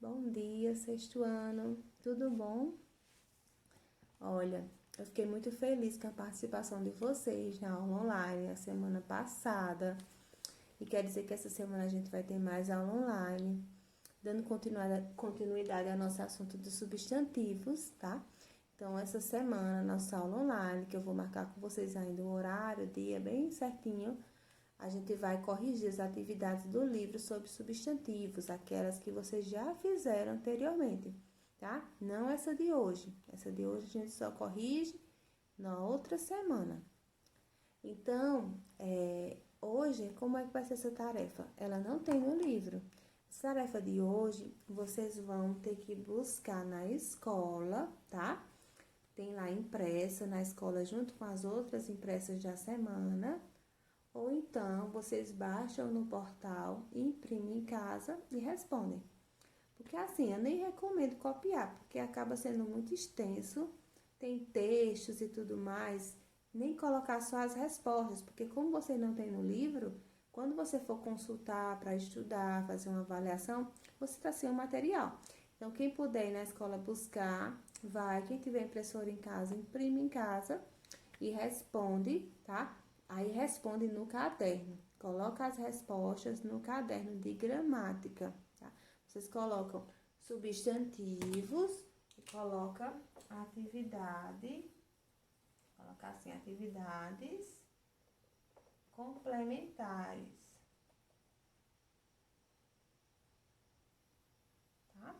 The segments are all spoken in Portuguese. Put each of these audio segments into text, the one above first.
Bom dia, sexto ano, tudo bom? Olha, eu fiquei muito feliz com a participação de vocês na aula online a semana passada. E quer dizer que essa semana a gente vai ter mais aula online, dando continuidade ao nosso assunto dos substantivos, tá? Então, essa semana, nossa aula online, que eu vou marcar com vocês ainda o horário, o dia bem certinho, a gente vai corrigir as atividades do livro sobre substantivos, aquelas que vocês já fizeram anteriormente, tá? Não essa de hoje. Essa de hoje a gente só corrige na outra semana. Então, hoje, como é que vai ser essa tarefa? Ela não tem no livro. Essa tarefa de hoje, vocês vão ter que buscar na escola, tá? Tem lá impressa na escola junto com as outras impressas da semana. Ou então, vocês baixam no portal, imprimem em casa e respondem. Porque assim, eu nem recomendo copiar, porque acaba sendo muito extenso, tem textos e tudo mais, nem colocar só as respostas, porque como você não tem no livro, quando você for consultar para estudar, fazer uma avaliação, você está sem o material. Então, quem puder ir na escola buscar, vai. Quem tiver impressora em casa, imprime em casa e responde, tá? Aí responde no caderno. Coloca as respostas no caderno de gramática, tá? Vocês colocam substantivos e coloca atividade, colocar assim, atividades complementares, tá?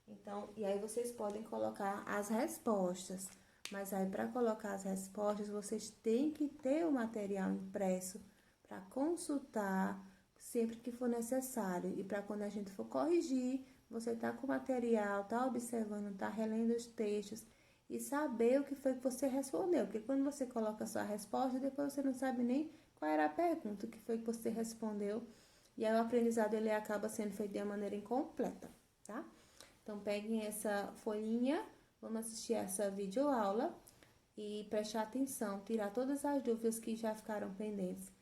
Então, e aí vocês podem colocar as respostas. Mas aí, para colocar as respostas, vocês têm que ter o material impresso para consultar sempre que for necessário. E para quando a gente for corrigir, você tá com o material, tá observando, tá relendo os textos e saber o que foi que você respondeu. Porque quando você coloca a sua resposta, depois você não sabe nem qual era a pergunta, o que foi que você respondeu. E aí o aprendizado ele acaba sendo feito de uma maneira incompleta, tá? Então, peguem essa folhinha, vamos assistir essa videoaula e prestar atenção, tirar todas as dúvidas que já ficaram pendentes.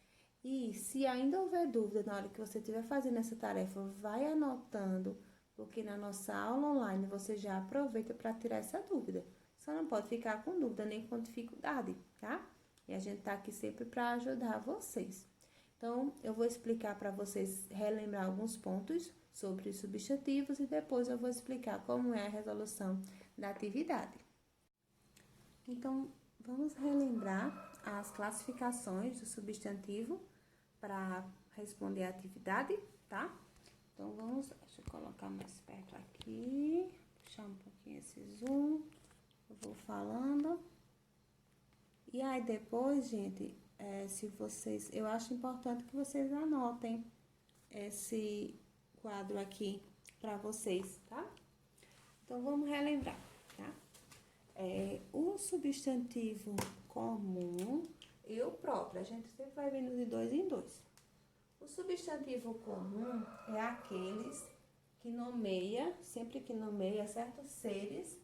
E se ainda houver dúvida na hora que você estiver fazendo essa tarefa, vai anotando, porque na nossa aula online você já aproveita para tirar essa dúvida. Só não pode ficar com dúvida nem com dificuldade, tá? E a gente tá aqui sempre para ajudar vocês. Então, eu vou explicar para vocês relembrar alguns pontos sobre os substantivos e depois eu vou explicar como é a resolução da atividade. Então, vamos relembrar as classificações do substantivo para responder a atividade, tá? Então, deixa eu colocar mais perto aqui, puxar um pouquinho esse zoom, eu vou falando. E aí, depois, gente, eu acho importante que vocês anotem esse quadro aqui para vocês, tá? Então, vamos relembrar, tá? O substantivo comum e o próprio, a gente sempre vai vendo de dois em dois. O substantivo comum é aqueles que sempre que nomeia certos seres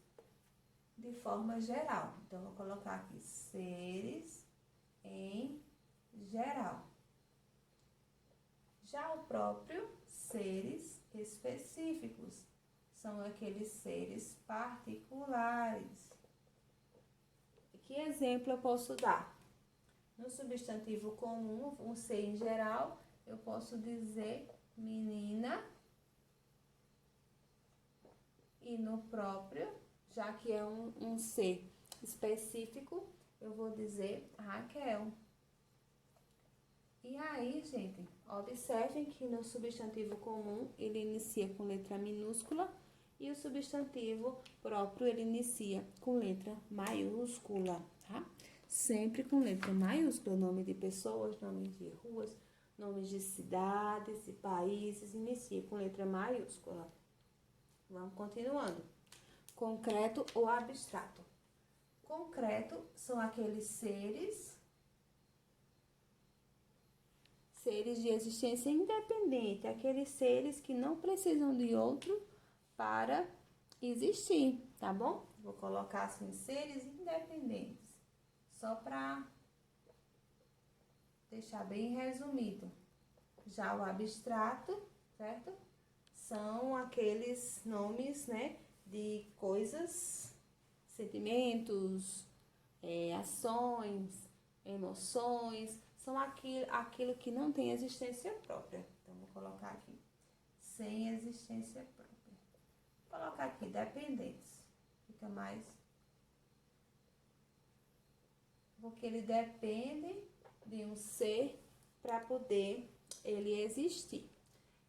de forma geral. Então, vou colocar aqui seres em geral. Já o próprio, seres específicos, são aqueles seres particulares. Que exemplo eu posso dar? No substantivo comum, um ser em geral, eu posso dizer menina. E no próprio, já que é um ser específico, eu vou dizer Raquel. E aí, gente, observem que no substantivo comum ele inicia com letra minúscula e o substantivo próprio ele inicia com letra maiúscula, tá? Sempre com letra maiúscula, nome de pessoas, nomes de ruas, nomes de cidades e países, inicia com letra maiúscula. Vamos continuando. Concreto ou abstrato? Concreto são aqueles seres de existência independente, aqueles seres que não precisam de outro para existir, tá bom? Vou colocar assim, seres independentes, só para deixar bem resumido. Já o abstrato, certo? são aqueles nomes, né, de coisas, sentimentos, ações, emoções, são aquilo que não tem existência própria. Então, vou colocar aqui, sem existência própria. Vou colocar aqui, dependentes. Fica mais... porque ele depende de um ser para poder ele existir.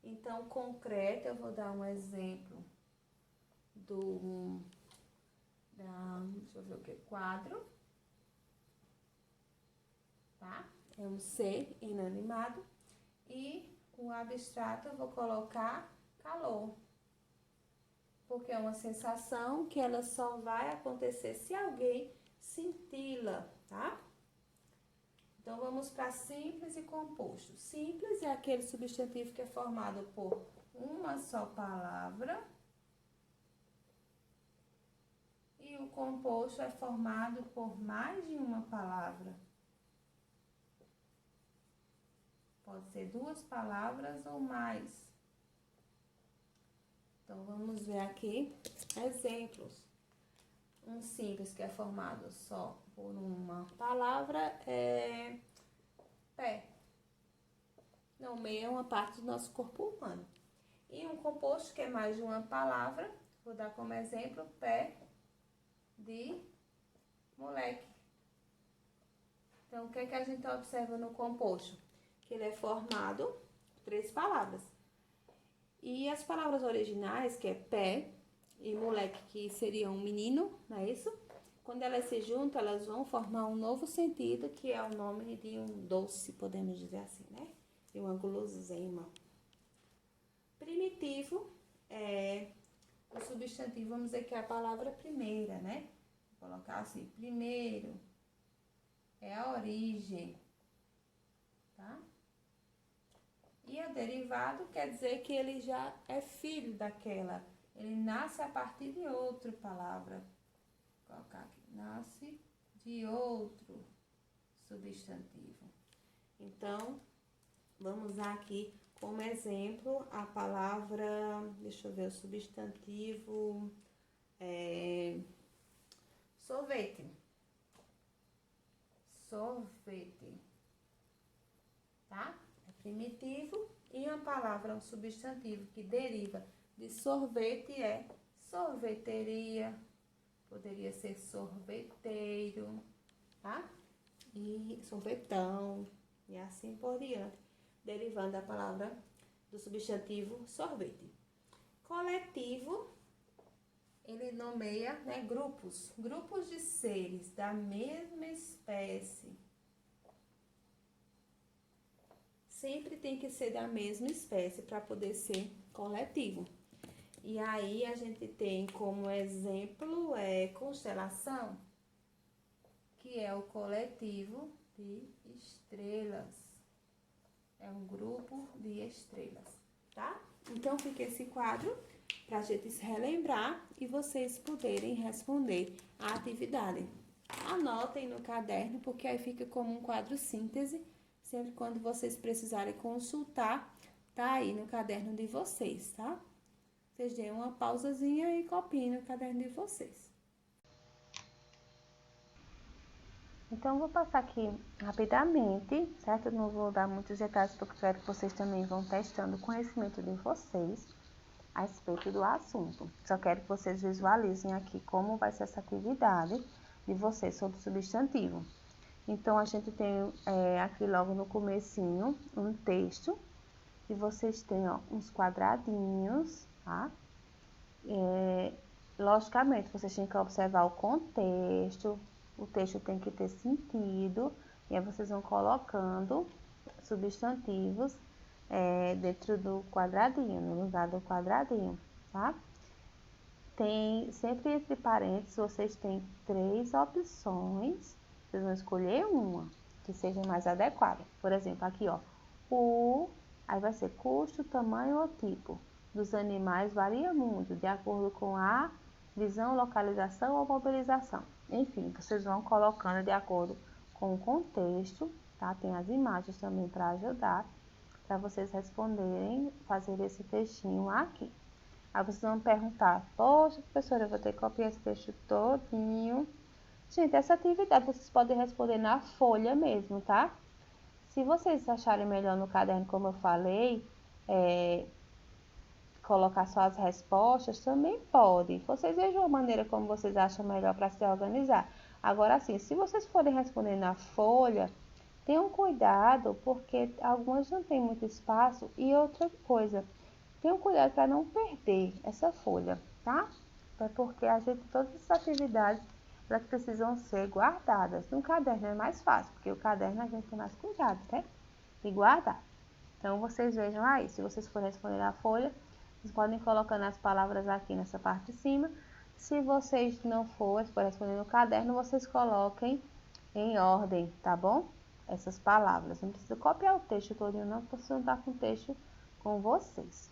Então, concreto, eu vou dar um exemplo deixa eu ver o que, quadro, tá? É um ser inanimado. E o abstrato eu vou colocar calor, porque é uma sensação que ela só vai acontecer se alguém senti-la, tá? Então, vamos para simples e composto. Simples é aquele substantivo que é formado por uma só palavra. E o composto é formado por mais de uma palavra. Pode ser duas palavras ou mais. Então, vamos ver aqui exemplos. Um simples que é formado só por uma palavra é pé. Nomeia uma parte do nosso corpo humano. E um composto que é mais de uma palavra, vou dar como exemplo pé de moleque. Então, o que é que a gente observa no composto? Que ele é formado por 3 palavras. E as palavras originais, que é pé e moleque, que seria um menino, não é isso? Quando elas se juntam, elas vão formar um novo sentido, que é o nome de um doce, podemos dizer assim, né? De uma guloseima. Primitivo é o substantivo, vamos dizer que é a palavra primeira, né? Vou colocar assim, primeiro é a origem, tá? E a derivado quer dizer que ele já é filho daquela, ele nasce a partir de outra palavra. Vou colocar aqui, nasce de outro substantivo. Então, vamos usar aqui como exemplo a palavra, deixa eu ver, o substantivo sorvete. Sorvete, tá? É primitivo e uma palavra, um substantivo que deriva de sorvete é sorveteria, poderia ser sorveteiro, tá? E sorvetão, e assim por diante, derivando da palavra do substantivo sorvete. Coletivo, ele nomeia, né, grupos de seres da mesma espécie. Sempre tem que ser da mesma espécie para poder ser coletivo. E aí a gente tem como exemplo constelação, que é o coletivo de estrelas. É um grupo de estrelas, tá? Então, fica esse quadro para a gente se relembrar e vocês poderem responder a atividade. Anotem no caderno, porque aí fica como um quadro síntese. Sempre quando vocês precisarem consultar, tá aí no caderno de vocês, tá? Vocês deem uma pausazinha e copiem no caderno de vocês. Então, vou passar aqui rapidamente, certo? Eu não vou dar muitos detalhes, porque eu quero que vocês também vão testando o conhecimento de vocês a respeito do assunto. Só quero que vocês visualizem aqui como vai ser essa atividade de vocês sobre o substantivo. Então, a gente tem aqui logo no comecinho um texto, e vocês têm uns quadradinhos, tá? Logicamente, vocês têm que observar o contexto, o texto tem que ter sentido, e aí vocês vão colocando substantivos dentro do quadradinho, no lugar do quadradinho, tá? Tem, sempre entre parênteses, vocês têm 3 opções, vocês vão escolher uma que seja mais adequada. Por exemplo, aqui, ó, aí vai ser custo, tamanho ou tipo dos animais varia muito, de acordo com a visão, localização ou mobilização. Enfim, vocês vão colocando de acordo com o contexto, tá? Tem as imagens também para ajudar para vocês responderem, fazer esse textinho aqui. Aí vocês vão perguntar, poxa, professora, eu vou ter que copiar esse texto todinho. Gente, essa atividade vocês podem responder na folha mesmo, tá? Se vocês acharem melhor no caderno, como eu falei, colocar só as respostas, também pode. Vocês vejam a maneira como vocês acham melhor para se organizar. Agora, assim, se vocês forem responder na folha, tenham cuidado, porque algumas não tem muito espaço. E outra coisa, tenham cuidado para não perder essa folha, tá? É porque todas essas atividades, elas precisam ser guardadas. No caderno é mais fácil, porque o caderno a gente tem mais cuidado, né? De guardar. Então, vocês vejam aí, se vocês forem responder na folha, vocês podem ir colocando as palavras aqui nessa parte de cima. Se vocês não forem responder no caderno, vocês coloquem em ordem, tá bom? Essas palavras. Não precisa copiar o texto todo, não, porque você não está com o texto com vocês.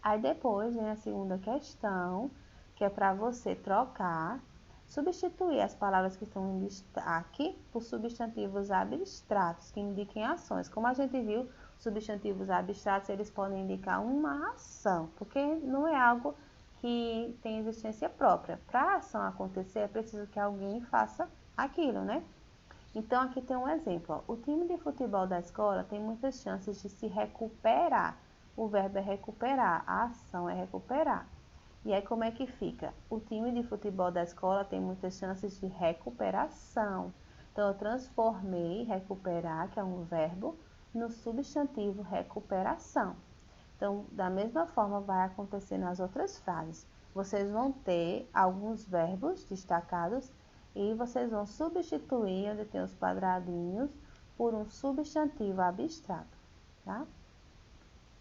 Aí depois vem a segunda questão, que é para você trocar, substituir as palavras que estão em destaque por substantivos abstratos, que indiquem ações. Como a gente viu, substantivos abstratos, eles podem indicar uma ação, porque não é algo que tem existência própria. Para a ação acontecer, é preciso que alguém faça aquilo, né? Então, aqui tem um exemplo. Ó. O time de futebol da escola tem muitas chances de se recuperar. O verbo é recuperar, a ação é recuperar. E aí, como é que fica? O time de futebol da escola tem muitas chances de recuperação. Então, eu transformei recuperar, que é um verbo, no substantivo recuperação. Então, da mesma forma, vai acontecer nas outras frases. Vocês vão ter alguns verbos destacados e vocês vão substituir, onde tem os quadradinhos, por um substantivo abstrato, tá?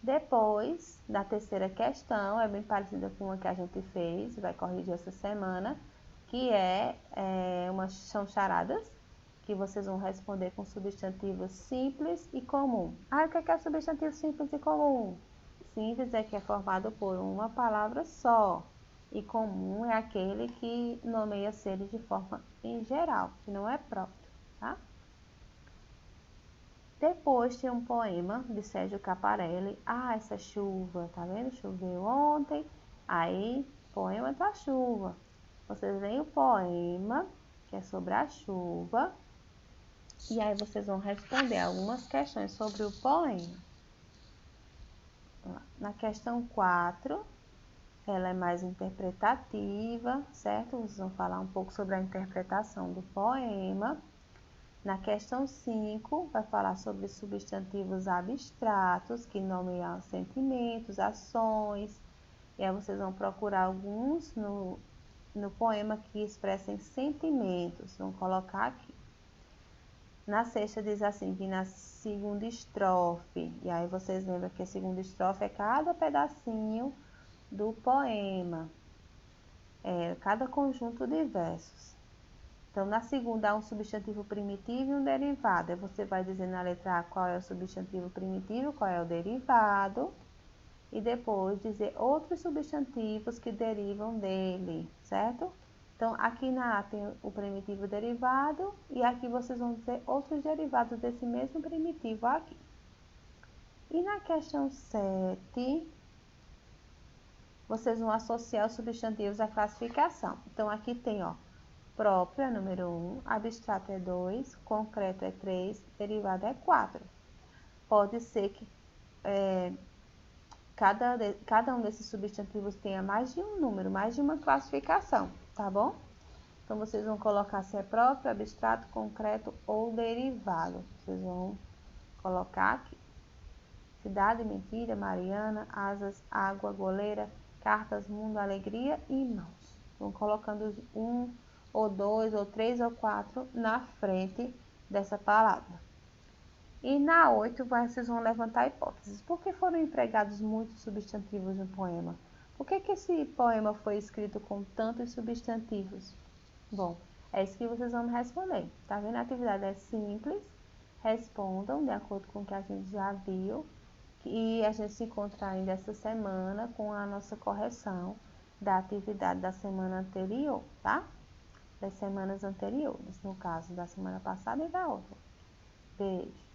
Depois, na terceira questão, é bem parecida com a que a gente fez, vai corrigir essa semana, que são charadas, que vocês vão responder com substantivos simples e comum. Ah, o que é substantivo simples e comum? Simples é que é formado por uma palavra só. E comum é aquele que nomeia seres de forma em geral, que não é próprio, tá? Depois tem um poema de Sérgio Caparelli. Ah, essa chuva, tá vendo? Choveu ontem, aí poema da chuva. Vocês veem o poema, que é sobre a chuva, e aí vocês vão responder algumas questões sobre o poema. Na questão 4, ela é mais interpretativa, certo? Vocês vão falar um pouco sobre a interpretação do poema. Na questão 5, vai falar sobre substantivos abstratos, que nomeiam sentimentos, ações. E aí vocês vão procurar alguns no poema que expressem sentimentos. Vão colocar aqui. Na sexta diz assim, que na segunda estrofe, e aí vocês lembram que a segunda estrofe é cada pedacinho do poema, cada conjunto de versos. Então, na segunda há um substantivo primitivo e um derivado. Aí você vai dizer na letra A qual é o substantivo primitivo, qual é o derivado, e depois dizer outros substantivos que derivam dele, certo? Então, aqui na A tem o primitivo derivado, e aqui vocês vão dizer outros derivados desse mesmo primitivo aqui. E na questão 7, vocês vão associar os substantivos à classificação. Então, aqui tem, ó, próprio é número 1, abstrato é 2, concreto é 3, derivado é 4. Pode ser que cada um desses substantivos tenha mais de um número, mais de uma classificação, tá bom? Então, vocês vão colocar se é próprio, abstrato, concreto ou derivado. Vocês vão colocar aqui. Cidade, mentira, Mariana, asas, água, goleira, cartas, mundo, alegria e mãos. Vão colocando um, ou dois, ou três, ou quatro na frente dessa palavra. E na 8, vocês vão levantar hipóteses. Por que foram empregados muitos substantivos no poema? Por que esse poema foi escrito com tantos substantivos? Bom, é isso que vocês vão me responder. Tá vendo? A atividade é simples. Respondam de acordo com o que a gente já viu. E a gente se encontra ainda essa semana com a nossa correção da atividade da semana anterior, tá? Das semanas anteriores, no caso da semana passada e da outra. Beijo!